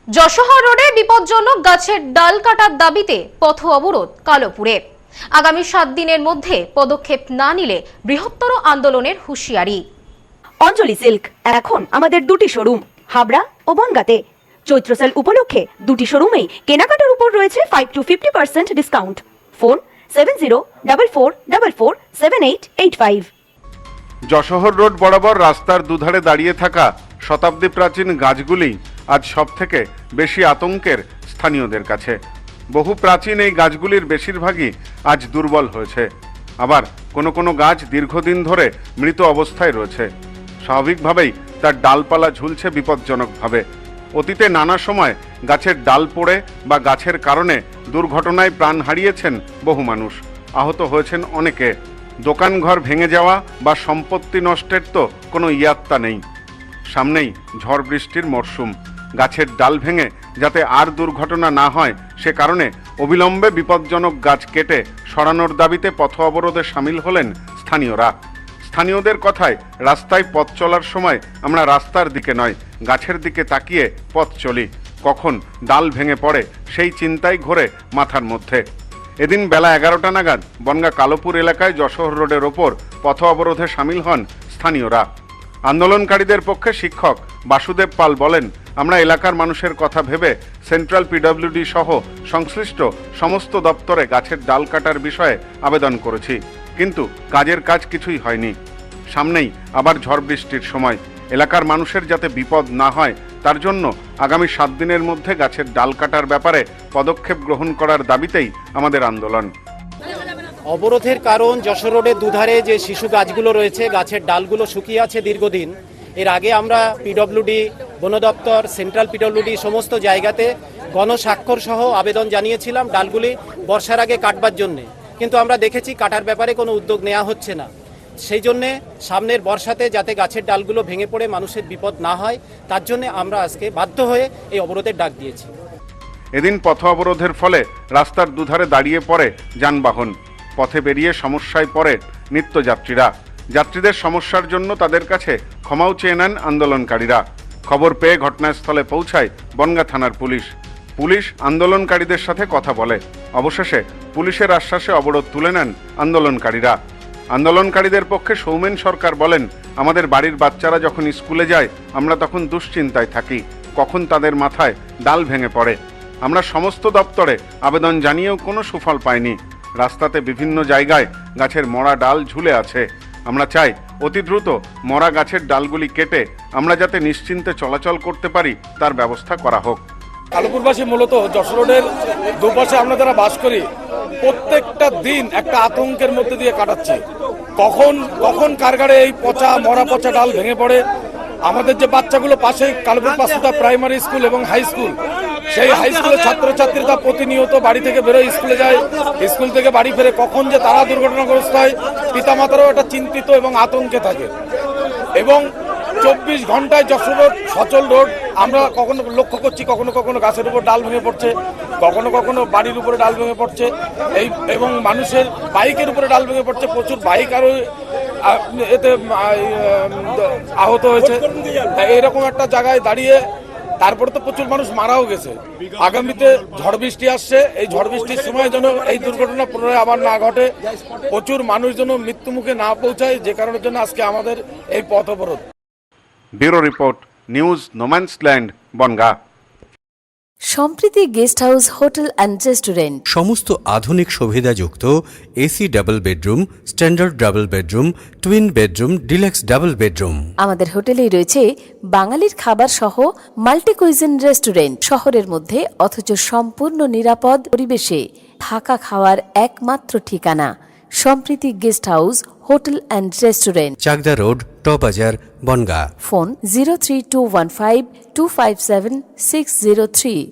যশোহর রোডে বিপজ্জনক গাছের ডাল কাটার দাবিতে পথ অবরোধ কালোপুরে। আগামী 7 দিনের মধ্যে পদক্ষেপ না নিলে বৃহত্তর আন্দোলনের হুঁশিয়ারি। অঞ্জলি সিল্ক এখন আমাদের দুটি শোরুম হাবড়া ও বনগাঁতে। চৈত্র সেল উপলক্ষে দুটি শোরুমেই কেনাকাটার উপর রয়েছে 5 to 50% discount. Phone 7044447885। Jessore road বরাবর রাস্তার দুধারে দাঁড়িয়ে থাকা শতাব্দী প্রাচীন গাছগুলি আজ সবথেকে বেশি আতঙ্কের স্থানীয়দের কাছে। বহু প্রাচীন এই গাছগুলির বেশিরভাগই আজ দুর্বল হয়েছে, আবার কোনো কোনো গাছ দীর্ঘদিন ধরে মৃত অবস্থায় রয়েছে। স্বাভাবিকভাবেই তার ডালপালা ঝুলছে বিপজ্জনকভাবে। অতীতে নানা সময় গাছের ডাল পড়ে বা গাছের কারণে দুর্ঘটনায় প্রাণ হারিয়েছেন বহু মানুষ, আহত হয়েছেন অনেকে। দোকানঘর ভেঙে যাওয়া বা সম্পত্তি নষ্টের তো কোনো ইয়াত্তা নেই। সামনেই ঝড় বৃষ্টির মরশুম, গাছের ডাল ভেঙে যাতে আর দুর্ঘটনা না হয় সে কারণে অবিলম্বে বিপজ্জনক গাছ কেটে সরানোর দাবিতে পথ অবরোধে সামিল হলেন স্থানীয়রা। স্থানীয়দের কথায়, রাস্তায় পথ চলার সময় আমরা রাস্তার দিকে নয় গাছের দিকে তাকিয়ে পথ চলি, কখন ডাল ভেঙে পড়ে সেই চিন্তাই ঘোরে মাথার মধ্যে। এদিন বেলা 11টা নাগাদ বনগাঁ কালোপুর এলাকায় যশোহর রোডের ওপর পথ অবরোধে সামিল হন স্থানীয়রা। আন্দোলনকারীদের পক্ষে শিক্ষক বাসুদেব পাল বলেন, আমরা এলাকার মানুষের কথা ভেবে সেন্ট্রাল পিডব্লিউডি সহ সংশ্লিষ্ট সমস্ত দপ্তরে গাছের ডাল কাটার বিষয়ে আবেদন করেছি, কিন্তু কাজের কাজ কিছুই হয়নি। সামনেই আবার ঝড় বৃষ্টির সময়, এলাকার মানুষের যাতে বিপদ না হয় তার জন্য আগামী 7 দিনের মধ্যে গাছের ডাল কাটার ব্যাপারে পদক্ষেপ গ্রহণ করার দাবিতেই আমাদের আন্দোলন। অবরোধের কারণ যশোর রোডের দুধারে যে শিশু গাছগুলো রয়েছে, গাছের ডালগুলো শুকিয়ে আছে দীর্ঘদিন। এর আগে আমরা পিডব্লিউডি, বন দপ্তর, সেন্ট্রাল পিডব্লিউডি সমস্ত জায়গাতে গণস্বাক্ষর সহ আবেদন জানিয়েছিলাম ডালগুলি বর্ষার আগে কাটবার জন্যে, কিন্তু আমরা দেখেছি কাটার ব্যাপারে কোনো উদ্যোগ নেওয়া হচ্ছে না। সেই জন্যে সামনের বর্ষাতে যাতে গাছের ডালগুলো ভেঙে পড়ে মানুষের বিপদ না হয় তার জন্য আমরা আজকে বাধ্য হয়ে এই অবরোধের ডাক দিয়েছি। এদিন পথ অবরোধের ফলে রাস্তার দুধারে দাঁড়িয়ে পড়ে যানবাহন, পথে বেরিয়ে সমস্যায় পড়ে নিত্যযাত্রীরা। যাত্রীদের সমস্যার জন্য তাদের কাছে ক্ষমাও চেয়ে নেন আন্দোলনকারীরা। খবর পেয়ে ঘটনাস্থলে পৌঁছায় বনগাঁ থানার পুলিশ। পুলিশ আন্দোলনকারীদের সাথে কথা বলে। অবশেষে পুলিশের আশ্বাসে অবরোধ তুলে নেন আন্দোলনকারীরা। আন্দোলনকারীদের পক্ষে সৌমেন সরকার বলেন, আমাদের বাড়ির বাচ্চারা যখন স্কুলে যায় আমরা তখন দুশ্চিন্তায় থাকি কখন তাদের মাথায় ডাল ভেঙে পড়ে। আমরা সমস্ত দপ্তরে আবেদন জানিয়েও কোনো সুফল পাইনি। রাস্তাতে বিভিন্ন জায়গায় গাছের মরা ডাল ঝুলে আছে। আমরা চাই অতি দ্রুত মরা গাছের ডালগুলি কেটে আমরা যাতে নিশ্চিন্তে চলাচল করতে পারি তার ব্যবস্থা করা হোক। কালোপুরবাসী মূলত যশোর রোডের দুপাশে আমরা যারা বাস করি প্রত্যেকটা দিন একটা আতঙ্কের মধ্যে দিয়ে কাটাচ্ছি। কখন কারগারে এই মরা পচা ডাল ভেঙে পড়ে। আমাদের যে বাচ্চাগুলো পাশে কালোপুর পাঁচটা প্রাইমারি স্কুল এবং হাই স্কুল, সেই হাই স্কুলের ছাত্রছাত্রীরা প্রতিনিয়ত বাড়ি থেকে বেরোয় স্কুলে যায়, স্কুল থেকে বাড়ি ফেরে কখন যে তারা দুর্ঘটনাগ্রস্ত হয় পিতামাতারাও একটা চিন্তিত এবং আতঙ্কে থাকে। এবং 24 ঘন্টায় যশোর রোড সচল রোড আমরা কখনো লক্ষ্য করছি, কখনো কখনো গাছের উপর ডাল ভেঙে পড়ছে, কখনো কখনো বাড়ির উপরে ডাল ভেঙে পড়ছে, এবং মানুষের বাইকের উপরে ডাল ভেঙে পড়ছে। প্রচুর বাইক আরও এতে আহত হয়েছে। এরকম একটা জায়গায় দাঁড়িয়ে তারপরে তো প্রচুর মানুষ মারাও গেছে। আগামীতে ঝড় বৃষ্টি আসছে, এই ঝড় বৃষ্টির সময় যেন এই দুর্ঘটনা পুনরায় আবার না ঘটে, প্রচুর মানুষ যেন মৃত্যুমুখে না পৌঁছায়, যে কারণের জন্য আজকে আমাদের এই পথ অবরোধ। Bureau report, news no man's land, Bongaon. Sampriti guest house, hotel and restaurant. সমস্ত আধুনিক সুবিধাযুক্ত AC double bedroom, standard double bedroom, twin bedroom, deluxe double bedroom. আমাদের হোটেলেই রয়েছে বাঙালির খাবার সহ মাল্টি কুইজিন রেস্টুরেন্ট। শহরের মধ্যে অথচ সম্পূর্ণ নিরাপদ পরিবেশে থাকা খাওয়ার একমাত্র ঠিকানা Sampriti guest house, hotel and restaurant, Chakdah road, টবাজার, বনগাঁ। ফোন 03215257603।